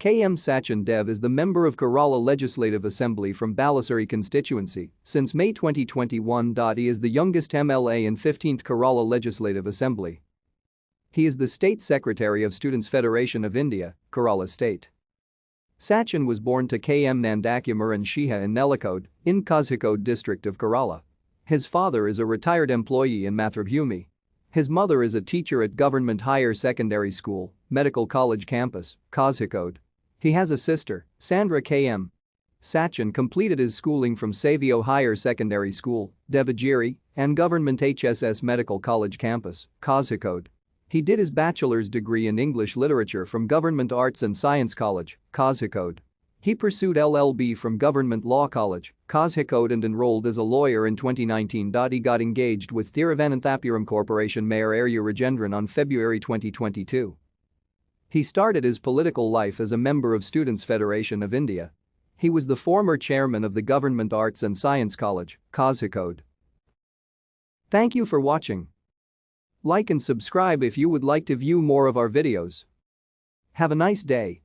K.M Sachin Dev is the member of Kerala Legislative Assembly from Balussery constituency since May 2021. He is the youngest MLA in 15th Kerala Legislative Assembly. He is the State Secretary of Students' Federation of India, Kerala State. Sachin was born to K.M Nandakumar and Shiha in Nellikode, in Kozhikode district of Kerala. His father is a retired employee in Mathrubhumi. His mother is a teacher at Government Higher Secondary School, Medical College Campus, Kozhikode. He has a sister, Sandra K.M. Sachin completed his schooling from Savio Higher Secondary School, Devagiri, and Government HSS Medical College Campus, Kozhikode. He did his bachelor's degree in English literature from Government Arts and Science College, Kozhikode. He pursued LLB from Government Law College, Kozhikode and enrolled as a lawyer in 2019. He got engaged with Thiruvananthapuram Corporation Mayor Arya Rajendran on February 2022. He started his political life as a member of Students' Federation of India. He was the former chairman of the Government Arts and Science College, Kozhikode. Thank you for watching. Like and subscribe if you would like to view more of our videos. Have a nice day.